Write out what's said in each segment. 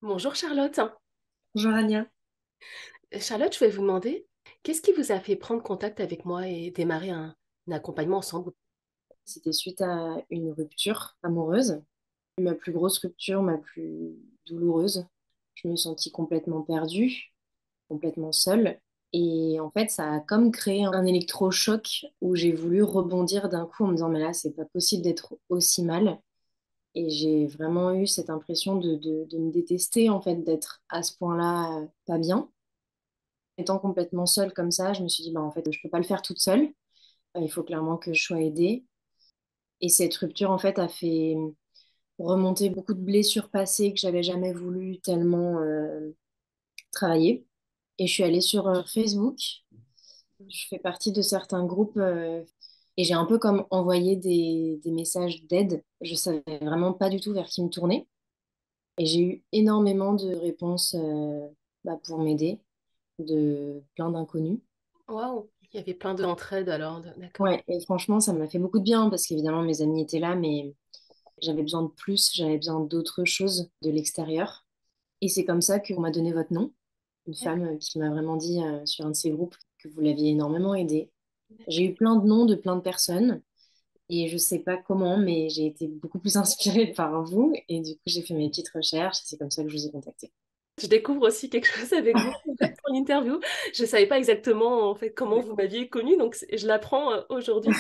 Bonjour Charlotte. Bonjour Ania. Charlotte, je vais vous demander, qu'est-ce qui vous a fait prendre contact avec moi et démarrer un accompagnement ensemble? C'était suite à une rupture amoureuse, ma plus grosse rupture, ma plus douloureuse. Je me suis sentie complètement perdue, complètement seule. Et en fait, ça a comme créé un électrochoc où j'ai voulu rebondir d'un coup en me disant, mais là, c'est pas possible d'être aussi mal. Et j'ai vraiment eu cette impression de me détester, en fait, d'être à ce point-là pas bien. Étant complètement seule comme ça, je me suis dit, bah, en fait, je peux pas le faire toute seule. Il faut clairement que je sois aidée. Et cette rupture, en fait, a fait remonter beaucoup de blessures passées que j'avais jamais voulu tellement travailler. Et je suis allée sur Facebook. Je fais partie de certains groupes et j'ai un peu comme envoyé des messages d'aide. Je savais vraiment pas du tout vers qui me tourner. Et j'ai eu énormément de réponses pour m'aider, de plein d'inconnus. Waouh, il y avait plein d'entraide alors, d'accord. Ouais, et franchement, ça m'a fait beaucoup de bien parce qu'évidemment, mes amis étaient là, mais j'avais besoin de plus, j'avais besoin d'autre chose de l'extérieur. Et c'est comme ça qu'on m'a donné votre nom, une femme qui m'a vraiment dit sur un de ces groupes que vous l'aviez énormément aidé. J'ai eu plein de noms de plein de personnes et je sais pas comment, mais j'ai été beaucoup plus inspirée par vous et du coup j'ai fait mes petites recherches et c'est comme ça que je vous ai contacté. Je découvre aussi quelque chose avec vous en fait, pour l'interview. Je ne savais pas exactement en fait comment vous m'aviez connue, donc je l'apprends aujourd'hui.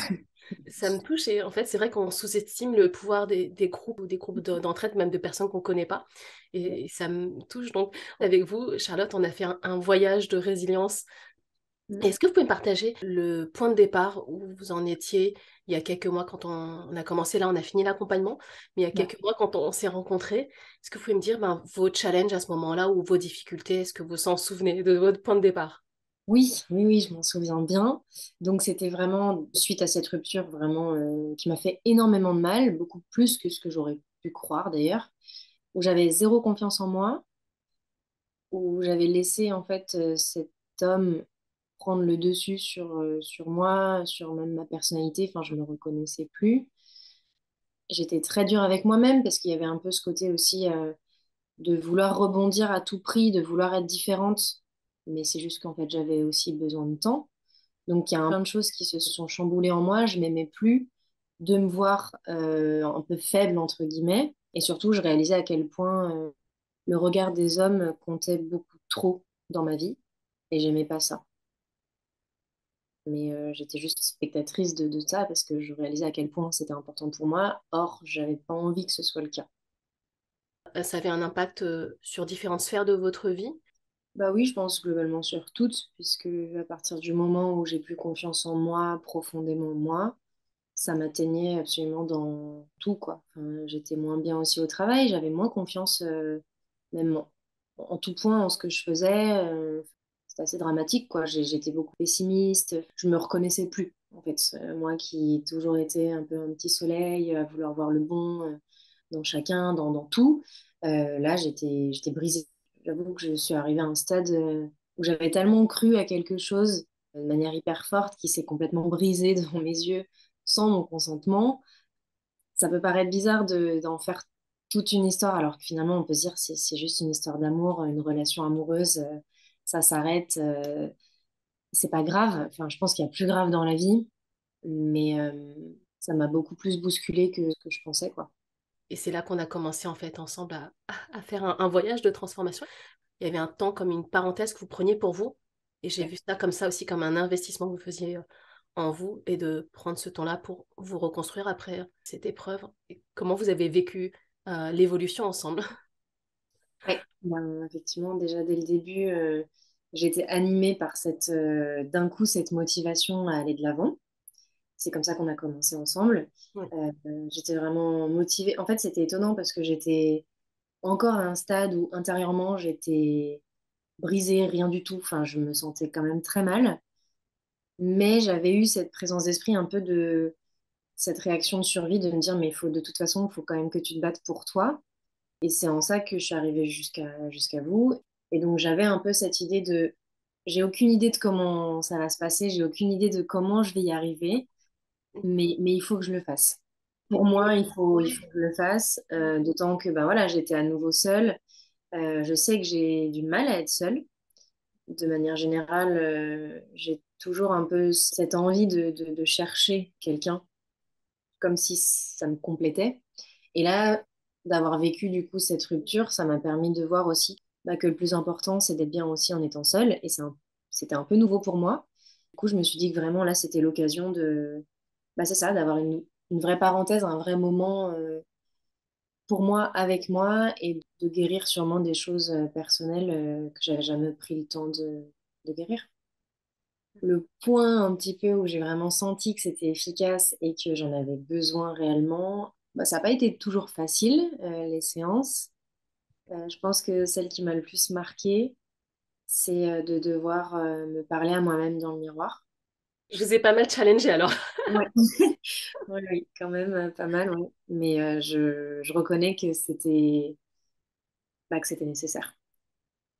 Ça me touche et en fait, c'est vrai qu'on sous-estime le pouvoir des groupes ou des groupes d'entraide, même de personnes qu'on ne connaît pas. Et ça me touche. Donc, avec vous, Charlotte, on a fait un voyage de résilience. Est-ce que vous pouvez me partager le point de départ où vous en étiez il y a quelques mois quand on a commencé, là, on a fini l'accompagnement, mais il y a Ouais. quelques mois quand on s'est rencontrés, est-ce que vous pouvez me dire vos challenges à ce moment-là ou vos difficultés, est-ce que vous vous en souvenez de votre point de départ? Oui, oui, oui, je m'en souviens bien. Donc c'était vraiment suite à cette rupture vraiment qui m'a fait énormément de mal, beaucoup plus que ce que j'aurais pu croire d'ailleurs, où j'avais zéro confiance en moi, où j'avais laissé en fait cet homme prendre le dessus sur moi, sur même ma personnalité. Enfin, je me reconnaissais plus. J'étais très dure avec moi-même parce qu'il y avait un peu ce côté aussi de vouloir rebondir à tout prix, de vouloir être différente. Mais c'est juste qu'en fait, j'avais aussi besoin de temps. Donc, il y a plein de choses qui se sont chamboulées en moi. Je m'aimais plus de me voir un peu faible, entre guillemets. Et surtout, je réalisais à quel point le regard des hommes comptait beaucoup trop dans ma vie. Et j'aimais pas ça. Mais j'étais juste spectatrice de ça parce que je réalisais à quel point c'était important pour moi. Or, j'avais pas envie que ce soit le cas. Ça avait un impact sur différentes sphères de votre vie. Bah oui, je pense globalement sur toutes, puisque à partir du moment où j'ai plus confiance en moi, profondément moi, ça m'atteignait absolument dans tout, quoi. Enfin, j'étais moins bien aussi au travail, j'avais moins confiance, même en tout point, en ce que je faisais. C'était assez dramatique, quoi. J'étais beaucoup pessimiste, je me reconnaissais plus, en fait. Moi qui ai toujours été un peu un petit soleil, à vouloir voir le bon dans chacun, dans tout, là, j'étais brisée. J'avoue que je suis arrivée à un stade où j'avais tellement cru à quelque chose de manière hyper forte qui s'est complètement brisé devant mes yeux sans mon consentement. Ça peut paraître bizarre d'en faire toute une histoire, alors que finalement, on peut se dire c'est juste une histoire d'amour, une relation amoureuse, ça s'arrête, c'est pas grave. Enfin, je pense qu'il y a plus grave dans la vie, mais ça m'a beaucoup plus bousculée que ce que je pensais, quoi. Et c'est là qu'on a commencé en fait ensemble à faire un voyage de transformation. Il y avait un temps comme une parenthèse que vous preniez pour vous. Et j'ai Ouais. vu ça comme ça aussi, comme un investissement que vous faisiez en vous et de prendre ce temps-là pour vous reconstruire après cette épreuve. Et comment vous avez vécu l'évolution ensemble? Ouais. Ben, effectivement, déjà dès le début, j'étais animée par d'un coup, cette motivation à aller de l'avant. C'est comme ça qu'on a commencé ensemble. Oui. J'étais vraiment motivée. En fait, c'était étonnant parce que j'étais encore à un stade où intérieurement, j'étais brisée, rien du tout. Enfin, je me sentais quand même très mal. Mais j'avais eu cette présence d'esprit un peu de cette réaction de survie de me dire, mais il faut de toute façon, il faut quand même que tu te battes pour toi. Et c'est en ça que je suis arrivée jusqu'à vous. Et donc, j'avais un peu cette idée de, j'ai aucune idée de comment ça va se passer, j'ai aucune idée de comment je vais y arriver, mais il faut que je le fasse. Pour moi, il faut que je le fasse, d'autant que bah, voilà, j'étais à nouveau seule. Je sais que j'ai du mal à être seule. De manière générale, j'ai toujours un peu cette envie de chercher quelqu'un, comme si ça me complétait. Et là, d'avoir vécu du coup cette rupture, ça m'a permis de voir aussi que le plus important, c'est d'être bien aussi en étant seule. Et c'était un peu nouveau pour moi. Du coup, je me suis dit que vraiment là, c'était l'occasion c'est ça, d'avoir une vraie parenthèse, un vrai moment pour moi, avec moi, et de guérir sûrement des choses personnelles que j'avais jamais pris le temps de guérir. Le point un petit peu où j'ai vraiment senti que c'était efficace et que j'en avais besoin réellement, ça n'a pas été toujours facile, les séances. Je pense que celle qui m'a le plus marquée, c'est de devoir me parler à moi-même dans le miroir. Je vous ai pas mal challengé alors. Ouais. Oui, oui, quand même pas mal, oui. Mais je reconnais que que c'était nécessaire.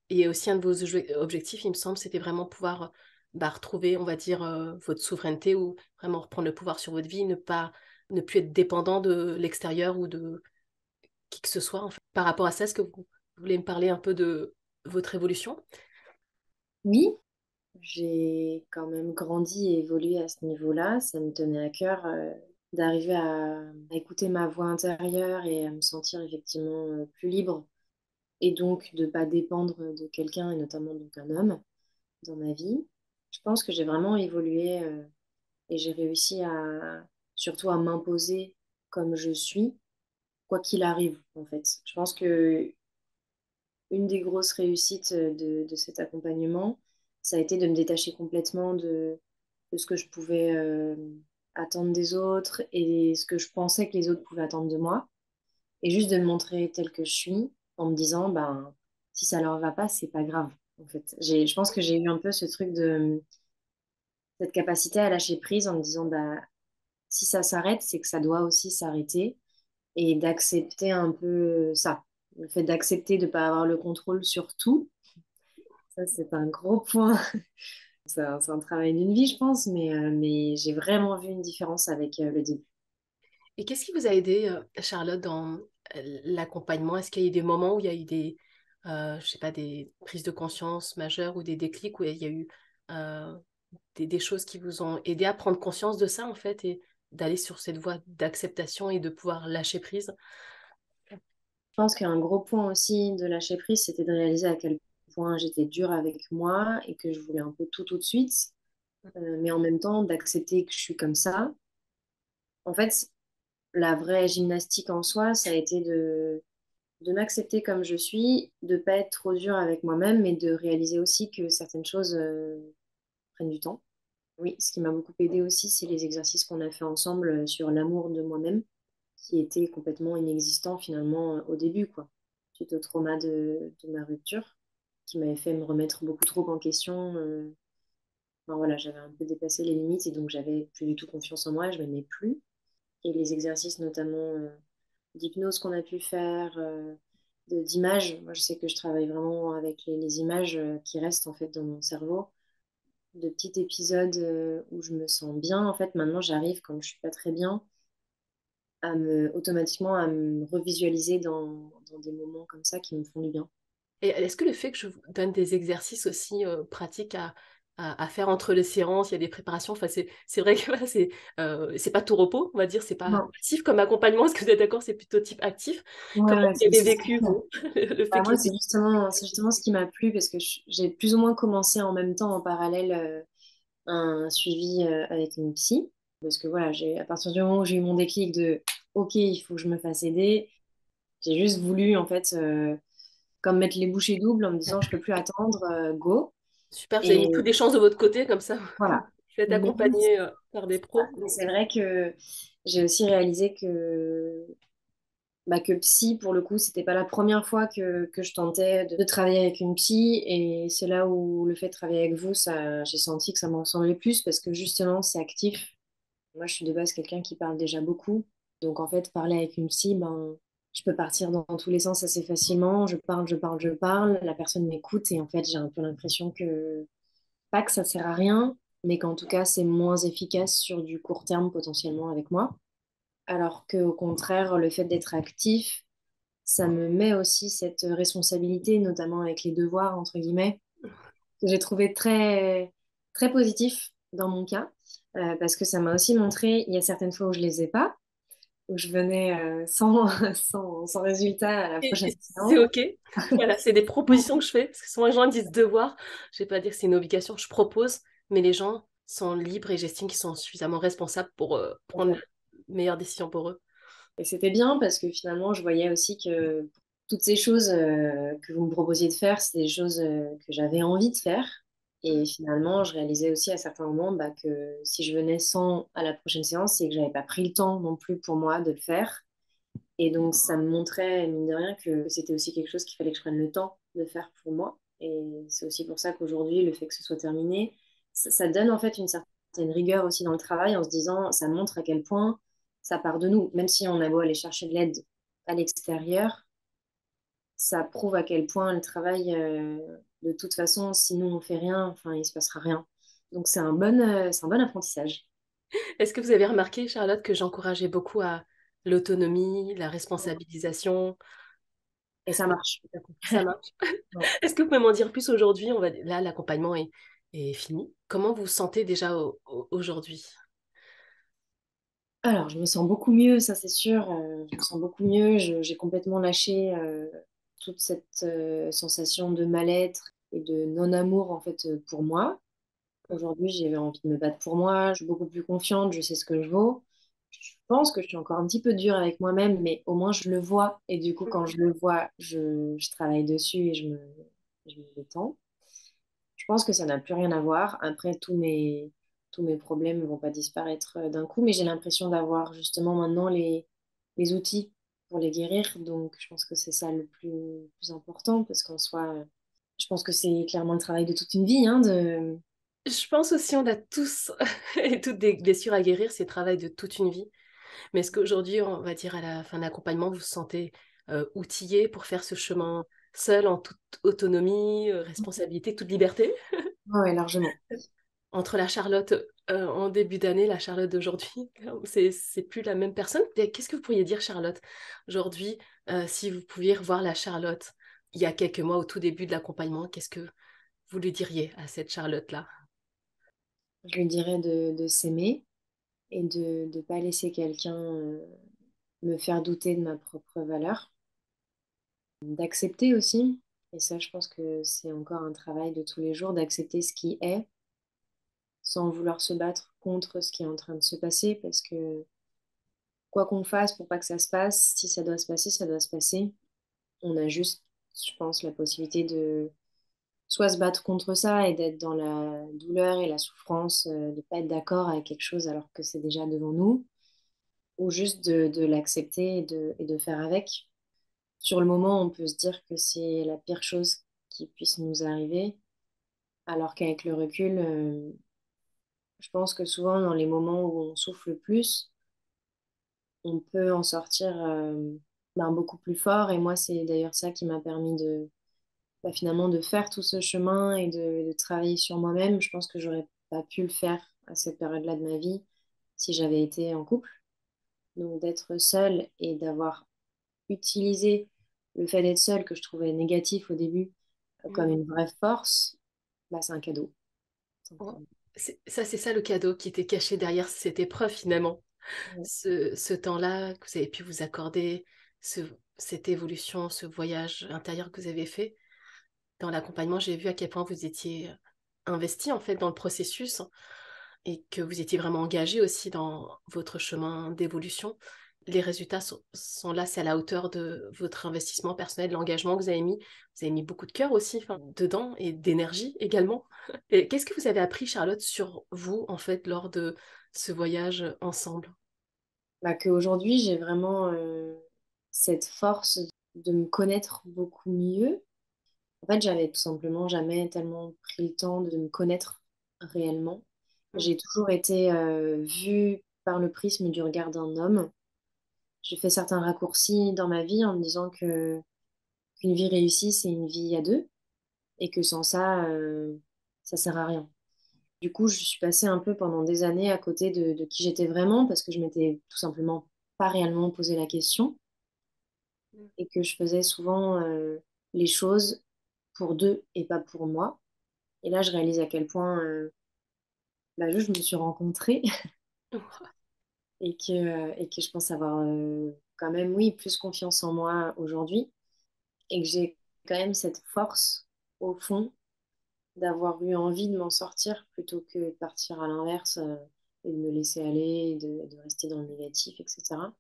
Et aussi un de vos objectifs, il me semble, c'était vraiment pouvoir retrouver, on va dire, votre souveraineté ou vraiment reprendre le pouvoir sur votre vie, ne plus être dépendant de l'extérieur ou de qui que ce soit. En fait. Par rapport à ça, est-ce que vous voulez me parler un peu de votre évolution? Oui, j'ai quand même grandi et évolué à ce niveau-là. Ça me tenait à cœur d'arriver à écouter ma voix intérieure et à me sentir effectivement plus libre et donc de ne pas dépendre de quelqu'un et notamment donc un homme dans ma vie. Je pense que j'ai vraiment évolué et j'ai réussi surtout à m'imposer comme je suis, quoi qu'il arrive en fait. Je pense que une des grosses réussites de cet accompagnement, ça a été de me détacher complètement de ce que je pouvais attendre des autres et ce que je pensais que les autres pouvaient attendre de moi. Et juste de me montrer telle que je suis en me disant, si ça leur va pas, c'est pas grave. En fait, je pense que j'ai eu un peu ce truc cette capacité à lâcher prise en me disant, si ça s'arrête, c'est que ça doit aussi s'arrêter et d'accepter un peu ça. Le fait d'accepter de ne pas avoir le contrôle sur tout. Ça, c'est un gros point. C'est un travail d'une vie, je pense, mais j'ai vraiment vu une différence avec le début. Et qu'est-ce qui vous a aidé, Charlotte, dans l'accompagnement? Est-ce qu'il y a eu des moments où il y a eu je sais pas, des prises de conscience majeures ou des déclics où il y a eu euh, des choses qui vous ont aidé à prendre conscience de ça, en fait, et d'aller sur cette voie d'acceptation et de pouvoir lâcher prise? Je pense qu'un gros point aussi de lâcher prise, c'était de réaliser à quel point j'étais dure avec moi et que je voulais un peu tout de suite, mais en même temps d'accepter que je suis comme ça. En fait, la vraie gymnastique en soi, ça a été de m'accepter comme je suis, de pas être trop dure avec moi-même, mais de réaliser aussi que certaines choses prennent du temps. Oui, ce qui m'a beaucoup aidé aussi, c'est les exercices qu'on a fait ensemble sur l'amour de moi-même, qui était complètement inexistant finalement au début, quoi, suite au trauma de ma rupture, qui m'avait fait me remettre beaucoup trop en question. Enfin, voilà, j'avais un peu dépassé les limites et donc j'avais plus du tout confiance en moi, je m'aimais plus. Et les exercices notamment d'hypnose qu'on a pu faire, d'images, moi je sais que je travaille vraiment avec les images qui restent en fait dans mon cerveau de petits épisodes où je me sens bien. En fait, maintenant, j'arrive quand je suis pas très bien automatiquement à me revisualiser dans des moments comme ça qui me font du bien. Et est-ce que le fait que je vous donne des exercices aussi pratiques à faire entre les séances, il y a des préparations, enfin, c'est vrai que voilà, c'est pas tout repos, on va dire, c'est pas Non, passif comme accompagnement, est-ce que vous êtes d'accord, c'est plutôt type actif? ouais, Comment ouais, vous avez c'est vécu, super. vous, le fait qu'il Moi, y ait c'est justement ce qui m'a plu parce que j'ai plus ou moins commencé en même temps, en parallèle, un suivi avec une psy. Parce que voilà, à partir du moment où j'ai eu mon déclic de OK, il faut que je me fasse aider, j'ai juste voulu, en fait, comme mettre les bouchées doubles en me disant je peux plus attendre, go. super, vous avez Et mis toutes les chances de votre côté, comme ça, voilà. vous êtes Mais, accompagné par des pros. mais c'est vrai que j'ai aussi réalisé que psy, pour le coup, c'était pas la première fois que je tentais de travailler avec une psy. Et c'est là où le fait de travailler avec vous, j'ai senti que ça me ressemblait plus parce que justement, c'est actif. Moi, je suis de base quelqu'un qui parle déjà beaucoup. Donc, en fait, parler avec une psy, je peux partir dans tous les sens assez facilement. Je parle, je parle, je parle. La personne m'écoute et en fait, j'ai un peu l'impression pas que ça sert à rien, mais qu'en tout cas, c'est moins efficace sur du court terme potentiellement avec moi. Alors qu'au contraire, le fait d'être actif, ça me met aussi cette responsabilité, notamment avec les devoirs, entre guillemets, que j'ai trouvé très, très positif dans mon cas, parce que ça m'a aussi montré, il y a certaines fois où je les ai pas, où je venais sans résultat à la prochaine Et c'est séance. OK. Voilà, c'est des propositions que je fais, parce que souvent les gens disent devoir. Je vais pas dire que c'est une obligation, je propose, mais les gens sont libres et j'estime qu'ils sont suffisamment responsables pour prendre la meilleure décision pour eux. Et c'était bien parce que finalement, je voyais aussi que toutes ces choses que vous me proposiez de faire, c'est des choses que j'avais envie de faire. Et finalement, je réalisais aussi à certains moments bah, que si je venais sans à la prochaine séance, c'est que j'avais pas pris le temps non plus pour moi de le faire. Et donc, ça me montrait, mine de rien, que c'était aussi quelque chose qu'il fallait que je prenne le temps de faire pour moi. Et c'est aussi pour ça qu'aujourd'hui, le fait que ce soit terminé, ça donne en fait une certaine rigueur aussi dans le travail en se disant, ça montre à quel point ça part de nous. Même si on a beau aller chercher de l'aide à l'extérieur, ça prouve à quel point le travail, de toute façon, si nous on fait rien, enfin, il se passera rien. Donc, c'est un bon apprentissage. Est-ce que vous avez remarqué, Charlotte, que j'encourageais beaucoup à l'autonomie, la responsabilisation? Et ça marche. Ça marche. Ouais. Est-ce que vous pouvez m'en dire plus aujourd'hui? Là, l'accompagnement est fini. Comment vous vous sentez déjà aujourd'hui? Alors, je me sens beaucoup mieux, ça c'est sûr. Je me sens beaucoup mieux. J'ai complètement lâché toute cette sensation de mal-être et de non-amour en fait pour moi. Aujourd'hui, j'ai envie de me battre pour moi. Je suis beaucoup plus confiante. Je sais ce que je vaux. Je pense que je suis encore un petit peu dure avec moi-même, mais au moins je le vois. Et du coup, quand je le vois, je travaille dessus et je me détends. Je pense que ça n'a plus rien à voir. Après, tous mes problèmes ne vont pas disparaître d'un coup, mais j'ai l'impression d'avoir justement maintenant les outils pour les guérir. Donc, je pense que c'est ça plus important, parce qu'en soi, je pense que c'est clairement le travail de toute une vie, hein, de... Je pense aussi on a tous et toutes des blessures à guérir, c'est le travail de toute une vie. Mais est-ce qu'aujourd'hui, on va dire à la fin de l'accompagnement, vous vous sentez outillé pour faire ce chemin seul, en toute autonomie, responsabilité, toute liberté? Ouais, ouais, largement. Entre la Charlotte en début d'année, la Charlotte d'aujourd'hui, c'est plus la même personne. Et qu'est-ce que vous pourriez dire, Charlotte, aujourd'hui, si vous pouviez revoir la Charlotte il y a quelques mois, au tout début de l'accompagnement, qu'est-ce que vous lui diriez à cette Charlotte-là? Je lui dirais de s'aimer et de ne pas laisser quelqu'un me faire douter de ma propre valeur. D'accepter aussi, et ça, je pense que c'est encore un travail de tous les jours, d'accepter ce qui est sans vouloir se battre contre ce qui est en train de se passer, parce que quoi qu'on fasse pour pas que ça se passe, si ça doit se passer, ça doit se passer. On a juste, je pense, la possibilité de soit se battre contre ça et d'être dans la douleur et la souffrance, de pas être d'accord avec quelque chose alors que c'est déjà devant nous, ou juste de l'accepter et de faire avec. Sur le moment, on peut se dire que c'est la pire chose qui puisse nous arriver, alors qu'avec le recul, je pense que souvent, dans les moments où on souffle le plus, on peut en sortir ben, beaucoup plus fort. Et moi, c'est d'ailleurs ça qui m'a permis de bah, finalement de faire tout ce chemin et de travailler sur moi-même. Je pense que j'aurais pas pu le faire à cette période-là de ma vie si j'avais été en couple. Donc d'être seule et d'avoir utilisé le fait d'être seule, que je trouvais négatif au début, comme une vraie force, bah, c'est un cadeau. Oh, c'est ça le cadeau qui était caché derrière cette épreuve finalement. Ouais. Ce temps-là que vous avez pu vous accorder, ce- cette évolution, ce voyage intérieur que vous avez fait. Dans l'accompagnement, j'ai vu à quel point vous étiez investi en fait dans le processus et que vous étiez vraiment engagé aussi dans votre chemin d'évolution. Les résultats sont là, c'est à la hauteur de votre investissement personnel, de l'engagement que vous avez mis. Vous avez mis beaucoup de cœur aussi enfin, dedans et d'énergie également. Et qu'est-ce que vous avez appris, Charlotte, sur vous en fait lors de ce voyage ensemble? Bah, qu'aujourd'hui, j'ai vraiment cette force de me connaître beaucoup mieux. En fait, j'avais tout simplement jamais tellement pris le temps de me connaître réellement. Mm. J'ai toujours été vue par le prisme du regard d'un homme. J'ai fait certains raccourcis dans ma vie en me disant que qu'une vie réussie, c'est une vie à deux et que sans ça, ça sert à rien. Du coup, je suis passée un peu pendant des années à côté de qui j'étais vraiment parce que je m'étais tout simplement pas réellement posé la question. et que je faisais souvent les choses pour deux et pas pour moi. Et là, je réalise à quel point juste, je me suis rencontrée et que je pense avoir quand même, oui, plus confiance en moi aujourd'hui et que j'ai quand même cette force au fond d'avoir eu envie de m'en sortir plutôt que de partir à l'inverse et de me laisser aller, de rester dans le négatif, etc.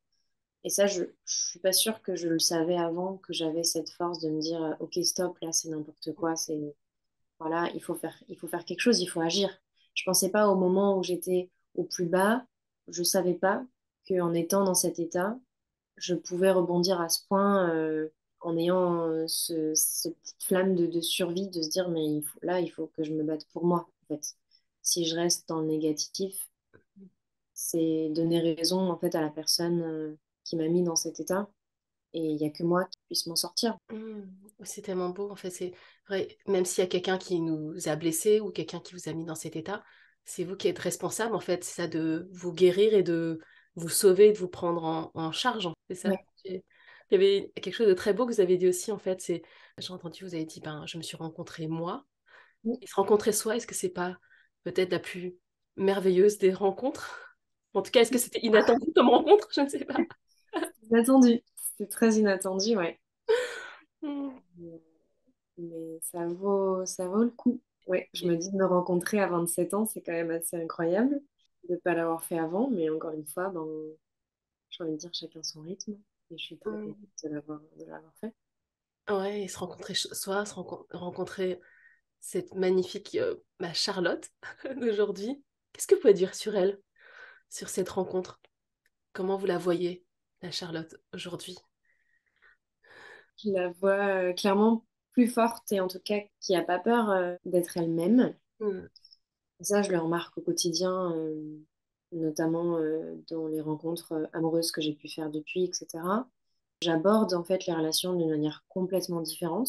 Et ça, je suis pas sûre que je le savais avant, que j'avais cette force de me dire, ok, stop, là, c'est n'importe quoi, c'est, voilà, il faut faire quelque chose, il faut agir. Je pensais pas au moment où j'étais au plus bas, je savais pas qu'en étant dans cet état, je pouvais rebondir à ce point en ayant cette petite flamme de survie, de se dire, mais là, il faut que je me batte pour moi, en fait. Si je reste dans le négatif, c'est donner raison, en fait, à la personne qui m'a mis dans cet état. Et il n'y a que moi qui puisse m'en sortir. Mm. C'est tellement beau, en fait, c'est vrai, même s'il y a quelqu'un qui nous a blessés ou quelqu'un qui vous a mis dans cet état, c'est vous qui êtes responsable, en fait, c'est ça de vous guérir et de vous sauver, de vous prendre en charge, c'est ça. Ouais. Il y avait quelque chose de très beau que vous avez dit aussi, en fait, c'est, j'ai entendu, vous avez dit, ben, je me suis rencontrée moi, Oui, et se rencontrer soi, est-ce que c'est pas peut-être la plus merveilleuse des rencontres? En tout cas, est-ce que c'était inattendu comme rencontre? Je ne sais pas. inattendu. C'était très inattendu, ouais. Mm. Mais ça vaut le coup. Ouais, je me Et, dis de me rencontrer à 27 ans, c'est quand même assez incroyable de ne pas l'avoir fait avant. Mais encore une fois, ben, j'ai envie de dire chacun son rythme. Et je suis très contente mm. de l'avoir fait. Ouais, et se rencontrer soi, rencontrer cette magnifique Charlotte d'aujourd'hui. Qu'est-ce que vous pouvez dire sur elle, sur cette rencontre? Comment vous la voyez, la Charlotte, aujourd'hui? Je la vois clairement plus forte et en tout cas qui n'a pas peur d'être elle-même. Hmm. Ça, je le remarque au quotidien, notamment dans les rencontres amoureuses que j'ai pu faire depuis, etc. J'aborde en fait les relations d'une manière complètement différente.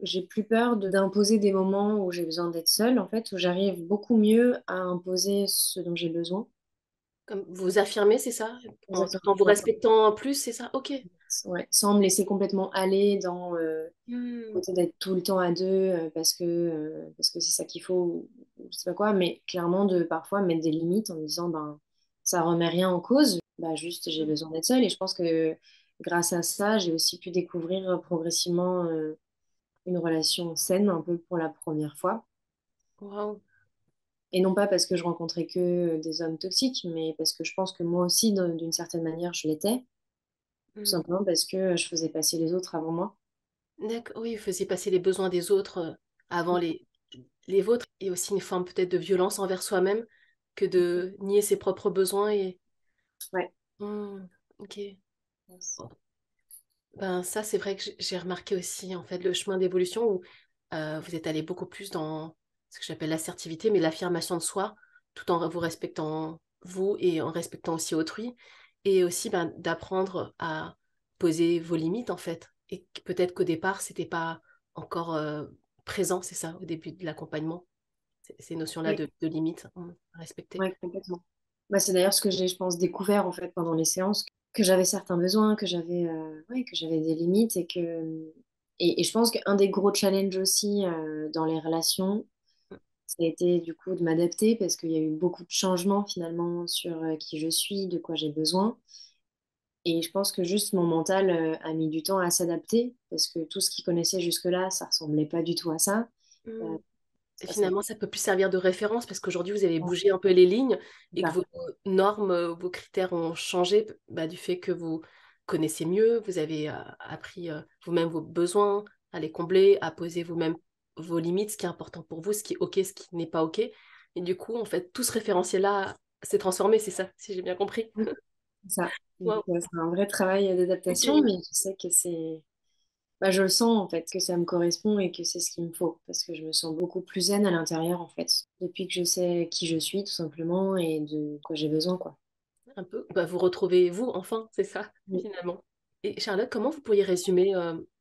J'ai plus peur d'imposer des moments où j'ai besoin d'être seule, en fait, où j'arrive beaucoup mieux à imposer ce dont j'ai besoin. Comme vous affirmez, c'est ça? Tout Exactement, en je vous m'affirme. respectant en plus, c'est ça? Ok. Ouais, sans me laisser complètement aller dans Hmm. côté d'être tout le temps à deux parce que c'est ça qu'il faut ou je sais pas quoi, mais clairement de parfois mettre des limites en me disant ben ça remet rien en cause, bah juste j'ai besoin d'être seule et je pense que grâce à ça j'ai aussi pu découvrir progressivement une relation saine un peu pour la première fois Waouh. et non pas parce que je rencontrais que des hommes toxiques mais parce que je pense que moi aussi d'une certaine manière je l'étais tout Hmm. simplement parce que je faisais passer les autres avant moi. D'accord, oui, vous faisiez passer les besoins des autres avant les vôtres et aussi une forme peut-être de violence envers soi-même que de nier ses propres besoins et... Ouais. Hmm. Ok. Ben, ça, c'est vrai que j'ai remarqué aussi, en fait, le chemin d'évolution où vous êtes allé beaucoup plus dans ce que j'appelle l'assertivité, mais l'affirmation de soi, tout en vous respectant vous et en respectant aussi autrui. Et aussi ben, d'apprendre à poser vos limites, en fait. Et peut-être qu'au départ, c'était pas encore présent, c'est ça, au début de l'accompagnement, ces notions-là Ouais. de limites à respecter. Ouais, complètement. Bah, c'est d'ailleurs ce que j'ai, je pense, découvert en fait pendant les séances, que j'avais certains besoins, que j'avais des limites et je pense qu'un des gros challenges aussi dans les relations, ça a été du coup de m'adapter parce qu'il y a eu beaucoup de changements finalement sur qui je suis, de quoi j'ai besoin. Et je pense que juste mon mental a mis du temps à s'adapter parce que tout ce qu'il connaissait jusque-là, ça ressemblait pas du tout à ça. Euh, Hmm. Et ça, ça- finalement, ça peut plus servir de référence parce qu'aujourd'hui, vous avez bougé un peu les lignes et que ça. vos normes, vos critères ont changé bah, du fait que vous connaissez mieux, vous avez appris vous-même vos besoins, à les combler, à poser vous-même vos limites, ce qui est important pour vous, ce qui est OK, ce qui n'est pas OK. Et du coup, en fait, tout ce référentiel-là s'est transformé, c'est ça, si j'ai bien compris. Ça. Donc, Wow. c'est un vrai travail d'adaptation, Ok. mais je sais que c'est. Bah, je le sens en fait, que ça me correspond et que c'est ce qu'il me faut, parce que je me sens beaucoup plus zen à l'intérieur en fait, depuis que je sais qui je suis tout simplement et de quoi j'ai besoin, quoi. Un peu. Bah, vous retrouvez vous, enfin, c'est ça, Oui. finalement. Et Charlotte, comment vous pourriez résumer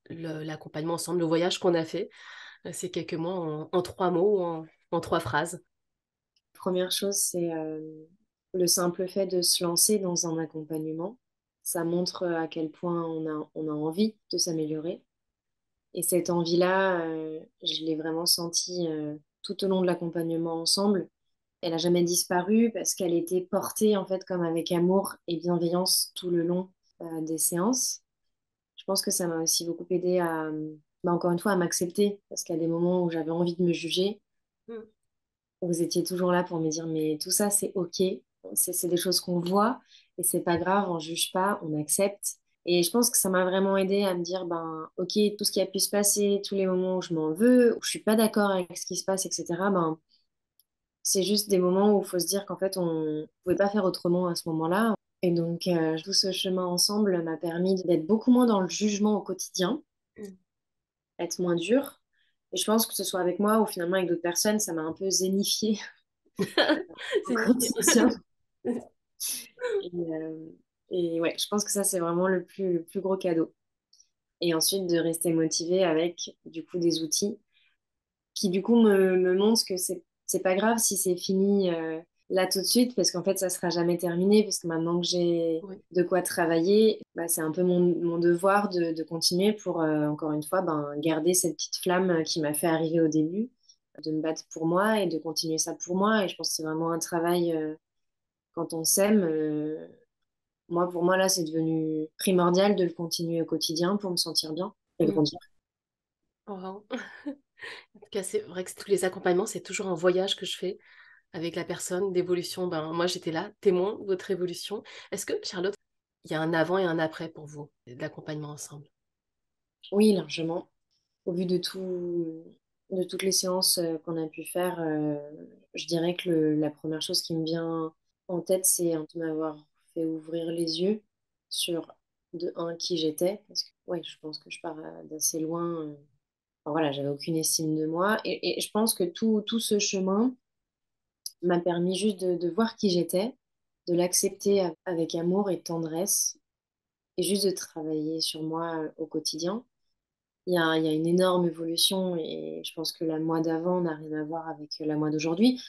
l'accompagnement ensemble, le voyage qu'on a fait? C'est quelques mois en trois mots ou en trois phrases. Première chose, c'est le simple fait de se lancer dans un accompagnement. ça montre à quel point on a envie de s'améliorer. Et cette envie-là, je l'ai vraiment sentie tout au long de l'accompagnement ensemble. Elle n'a jamais disparu parce qu'elle était portée en fait comme avec amour et bienveillance tout le long des séances. Je pense que ça m'a aussi beaucoup aidé à, bah, encore une fois, à m'accepter parce qu'il y a des moments où j'avais envie de me juger. Mm. Vous étiez toujours là pour me dire, mais tout ça, c'est OK. C'est des choses qu'on voit et c'est pas grave, on juge pas, on accepte. Et je pense que ça m'a vraiment aidé à me dire, ben, OK, tout ce qui a pu se passer, tous les moments où je m'en veux, où je suis pas d'accord avec ce qui se passe, etc., ben, c'est juste des moments où il faut se dire qu'en fait, on ne pouvait pas faire autrement à ce moment-là. Et donc, tout ce chemin ensemble m'a permis d'être beaucoup moins dans le jugement au quotidien, Mm. être moins dur. Et je pense que ce soit avec moi ou finalement avec d'autres personnes, ça m'a un peu zénifié au C'est nickel. quotidien. Et, ouais, je pense que ça, c'est vraiment le plus gros cadeau. Et ensuite, de rester motivée avec, du coup, des outils qui, du coup, me montrent que c'est pas grave si c'est fini là tout de suite, parce qu'en fait, ça sera jamais terminé, parce que maintenant que j'ai Oui. de quoi travailler, bah, c'est un peu mon devoir de continuer pour, encore une fois, ben, garder cette petite flamme qui m'a fait arriver au début, de me battre pour moi et de continuer ça pour moi. Et je pense que c'est vraiment un travail, quand on s'aime. Pour moi, là, c'est devenu primordial de le continuer au quotidien pour me sentir bien et Mm. grandir. Wow. En tout cas, c'est vrai que tous les accompagnements, c'est toujours un voyage que je fais avec la personne d'évolution. Ben, moi, j'étais là, témoin de votre évolution. Est-ce que, Charlotte, il y a un avant et un après pour vous, de l'accompagnement ensemble? Oui, largement. Au vu de toutes les séances qu'on a pu faire, je dirais que la première chose qui me vient en tête, c'est de m'avoir fait ouvrir les yeux sur, de un, qui j'étais. Parce que, ouais, je pense que je pars d'assez loin. Enfin, voilà, j'avais aucune estime de moi. Et je pense que tout ce chemin m'a permis juste de voir qui j'étais, de l'accepter avec amour et tendresse, et juste de travailler sur moi au quotidien. Il y a une énorme évolution et je pense que la moi d'avant n'a rien à voir avec la moi d'aujourd'hui,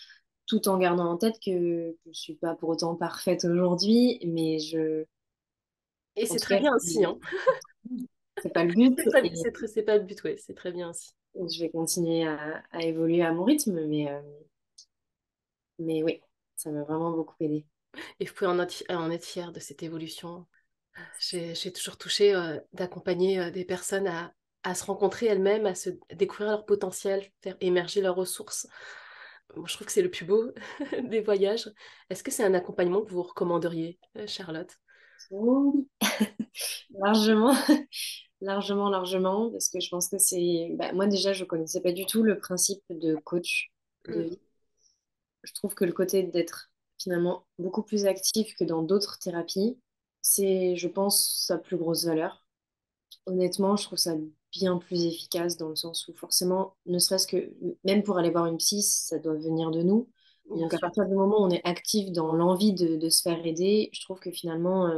tout en gardant en tête que je ne suis pas pour autant parfaite aujourd'hui, mais Et en c'est tout très cas, bien aussi, hein. c'est pas le but et C'est pas le but, ouais, c'est très bien aussi. je vais continuer à évoluer à mon rythme, mais oui, ça m'a vraiment beaucoup aidé. Et vous pouvez en être fier de cette évolution. J'ai toujours touché d'accompagner des personnes à se rencontrer elles-mêmes, à se découvrir leur potentiel, faire émerger leurs ressources. Moi, je trouve que c'est le plus beau des voyages. Est-ce que c'est un accompagnement que vous recommanderiez, Charlotte? Oh, oui, largement, largement, largement, parce que je pense que c'est... bah, moi déjà, je connaissais pas du tout le principe de coach de Mm. vie. Je trouve que le côté d'être finalement beaucoup plus actif que dans d'autres thérapies, c'est, je pense, sa plus grosse valeur. Honnêtement, je trouve ça bien plus efficace dans le sens où forcément, ne serait-ce que même pour aller voir une psy, ça doit venir de nous. Bien Donc à sûr. partir du moment où on est actif dans l'envie de se faire aider, je trouve que finalement,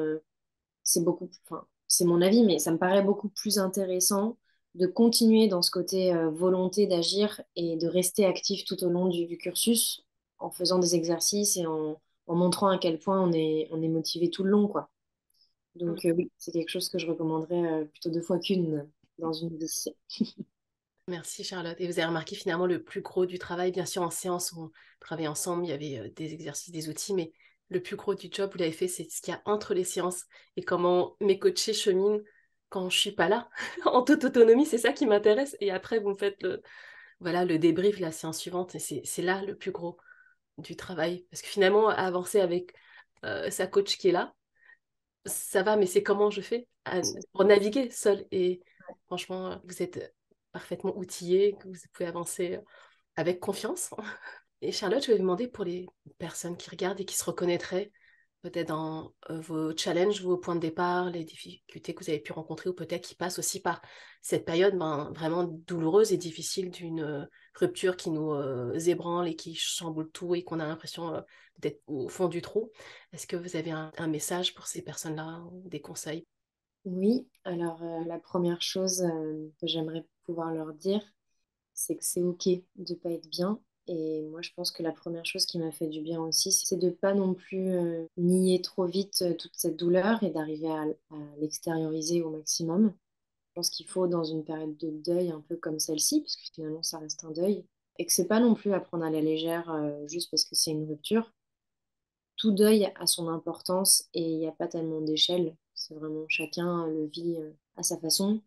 c'est beaucoup, enfin, c'est mon avis, mais ça me paraît beaucoup plus intéressant de continuer dans ce côté volonté d'agir et de rester actif tout au long du cursus en faisant des exercices et en montrant à quel point on est motivé tout le long, quoi. Mm. Donc oui, c'est quelque chose que je recommanderais plutôt deux fois qu'une dans une vie. Merci Charlotte. Et vous avez remarqué finalement le plus gros du travail, bien sûr en séance, on travaillait ensemble, il y avait des exercices, des outils, mais le plus gros du job, vous l'avez fait, c'est ce qu'il y a entre les séances et comment mes coachés cheminent quand je suis pas là, en toute autonomie, c'est ça qui m'intéresse. Et après, vous me faites voilà, le débrief, la séance suivante, et c'est là le plus gros du travail. Parce que finalement, avancer avec sa coach qui est là, ça va, mais c'est comment je fais pour naviguer seule. Et franchement, vous êtes parfaitement outillé, que vous pouvez avancer avec confiance. Et Charlotte, je vais vous demander pour les personnes qui regardent et qui se reconnaîtraient peut-être dans vos challenges, vos points de départ, les difficultés que vous avez pu rencontrer ou peut-être qui passent aussi par cette période ben, vraiment douloureuse et difficile d'une rupture qui nous ébranle et qui chamboule tout et qu'on a l'impression d'être au fond du trou. Est-ce que vous avez un message pour ces personnes-là ou des conseils? Oui, alors la première chose que j'aimerais pouvoir leur dire, c'est que c'est OK de pas être bien Et moi, je pense que la première chose qui m'a fait du bien aussi, c'est de pas non plus nier trop vite toute cette douleur et d'arriver à l'extérioriser au maximum. Je pense qu'il faut, dans une période de deuil un peu comme celle-ci, parce que finalement, ça reste un deuil, et que c'est pas non plus à prendre à la légère juste parce que c'est une rupture. Tout deuil a son importance et il n'y a pas tellement d'échelle. C'est vraiment chacun le vit à sa façon.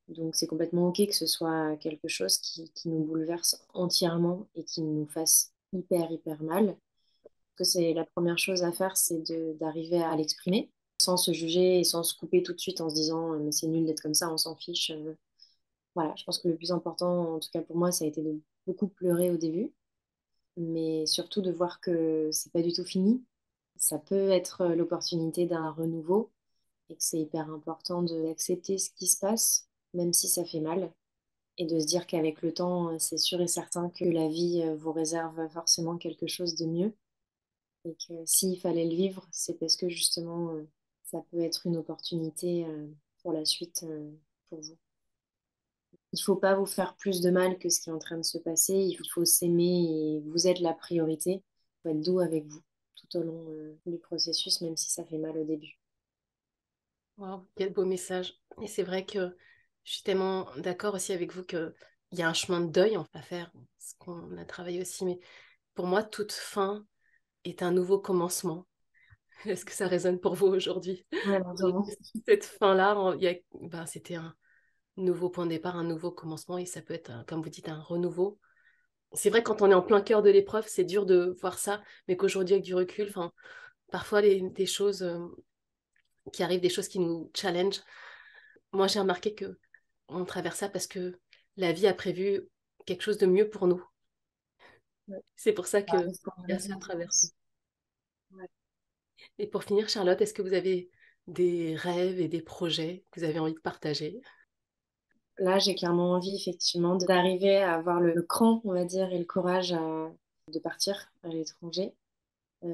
Donc c'est complètement OK que ce soit quelque chose qui nous bouleverse entièrement et qui nous fasse hyper, hyper mal. Que c'est la première chose à faire, c'est d'arriver à l'exprimer sans se juger et sans se couper tout de suite en se disant mais c'est nul d'être comme ça, on s'en fiche. Voilà, je pense que le plus important, en tout cas pour moi, ça a été de beaucoup pleurer au début, mais surtout de voir que c'est pas du tout fini. Ça peut être l'opportunité d'un renouveau et que c'est hyper important d'accepter ce qui se passe, même si ça fait mal, et de se dire qu'avec le temps, c'est sûr et certain que la vie vous réserve forcément quelque chose de mieux et que s'il fallait le vivre, c'est parce que justement, ça peut être une opportunité pour la suite pour vous. Il ne faut pas vous faire plus de mal que ce qui est en train de se passer. Il faut s'aimer et vous êtes la priorité. Il faut être doux avec vous tout au long du processus, même si ça fait mal au début. Wow, quel beau message. Et c'est vrai que je suis tellement d'accord aussi avec vous qu'il y a un chemin de deuil à faire, ce qu'on a travaillé aussi. Mais pour moi, toute fin est un nouveau commencement. Est-ce que ça résonne pour vous aujourd'hui? Ouais, largement. Cette fin-là, c'était un nouveau point de départ, un nouveau commencement, et ça peut être, comme vous dites, un renouveau. C'est vrai, quand on est en plein cœur de l'épreuve, c'est dur de voir ça, mais qu'aujourd'hui, avec du recul, enfin, parfois, des choses qui arrivent, des choses qui nous challenge. Moi, j'ai remarqué que on traverse ça parce que la vie a prévu quelque chose de mieux pour nous. Ouais. C'est pour ça Ça que arrive pour une il y a ça raison, à je traverser. pense. Ouais. Et pour finir, Charlotte, est-ce que vous avez des rêves et des projets que vous avez envie de partager? Là, j'ai clairement envie, effectivement, d'arriver à avoir le cran, on va dire, et le courage de partir à l'étranger.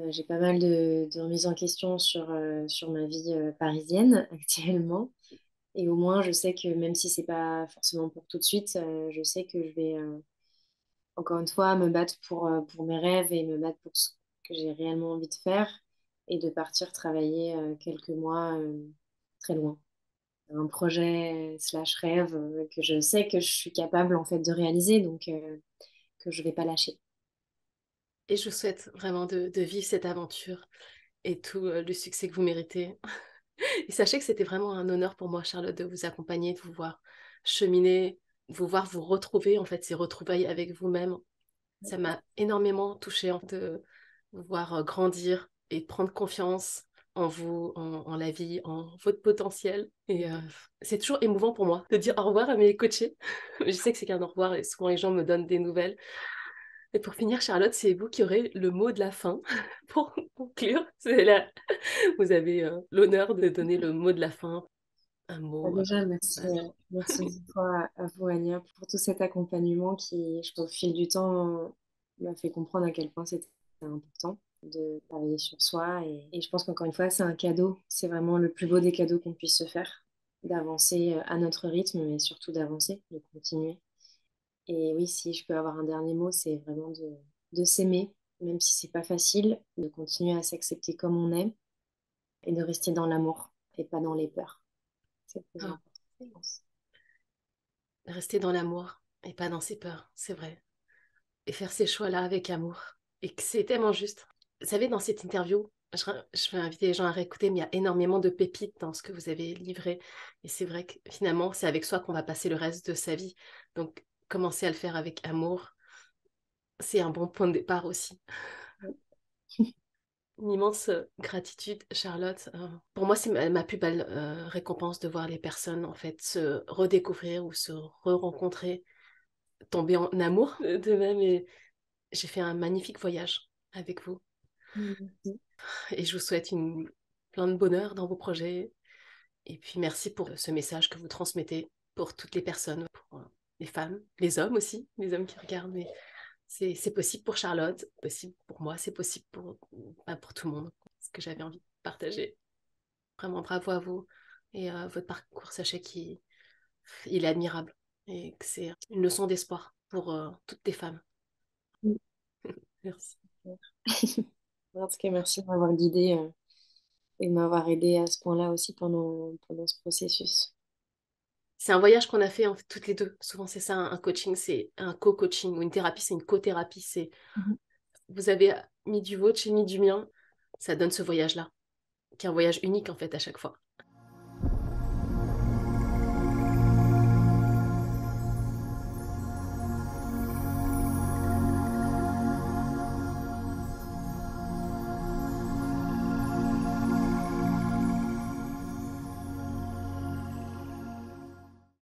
J'ai pas mal de remises en question sur ma vie parisienne actuellement. Et au moins, je sais que même si c'est pas forcément pour tout de suite, je sais que je vais, encore une fois, me battre pour mes rêves et me battre pour ce que j'ai réellement envie de faire et de partir travailler quelques mois très loin. Un projet slash rêve que je sais que je suis capable en fait de réaliser, donc que je vais pas lâcher. Et je vous souhaite vraiment de vivre cette aventure et tout le succès que vous méritez. Et sachez que c'était vraiment un honneur pour moi, Charlotte, de vous accompagner, de vous voir cheminer, de vous voir vous retrouver, en fait, ces retrouvailles avec vous-même. Ça m'a énormément touchée de vous voir grandir et prendre confiance en vous, en la vie, en votre potentiel. Et c'est toujours émouvant pour moi de dire au revoir à mes coachés. Je sais que c'est qu'un au revoir et souvent les gens me donnent des nouvelles. Et pour finir, Charlotte, c'est vous qui aurez le mot de la fin pour conclure. Vous avez l'honneur de donner le mot de la fin, un mot. Déjà, merci, merci beaucoup à vous, Ania, pour tout cet accompagnement qui, je pense, au fil du temps, m'a fait comprendre à quel point c'était important de travailler sur soi. Et je pense qu'encore une fois, c'est un cadeau. C'est vraiment le plus beau des cadeaux qu'on puisse se faire, d'avancer à notre rythme, mais surtout d'avancer, de continuer. Et oui, si je peux avoir un dernier mot, c'est vraiment de s'aimer, même si c'est pas facile, de continuer à s'accepter comme on est et de rester dans l'amour et pas dans les peurs. C'est le plus Ah, important, je pense. rester dans l'amour et pas dans ses peurs, c'est vrai. Et faire ces choix-là avec amour. Et que c'est tellement juste. Vous savez, dans cette interview, je vais inviter les gens à réécouter, mais il y a énormément de pépites dans ce que vous avez livré. Et c'est vrai que finalement, c'est avec soi qu'on va passer le reste de sa vie. Donc, commencer à le faire avec amour, c'est un bon point de départ aussi. Une immense gratitude, Charlotte. Pour moi, c'est ma plus belle récompense de voir les personnes en fait se redécouvrir ou se re-rencontrer, tomber en amour de même. Et j'ai fait un magnifique voyage avec vous. Merci. Et je vous souhaite plein de bonheur dans vos projets. Et puis merci pour ce message que vous transmettez pour toutes les personnes, pour les femmes, les hommes aussi, les hommes qui regardent. Mais c'est possible pour Charlotte, possible pour moi, c'est possible pour tout le monde. Ce que j'avais envie de partager. Vraiment bravo à vous et votre parcours, sachez qu'il il est admirable et que c'est une leçon d'espoir pour toutes les femmes. Merci. En tout cas, merci de m'avoir guidée et de m'avoir aidée à ce point-là aussi pendant ce processus. C'est un voyage qu'on a fait en fait, toutes les deux. Souvent, c'est ça, un coaching, c'est un co-coaching ou une thérapie, c'est une co-thérapie. C'est Mhm. vous avez mis du vôtre, j'ai mis du mien. Ça donne ce voyage-là, qui est un voyage unique en fait à chaque fois.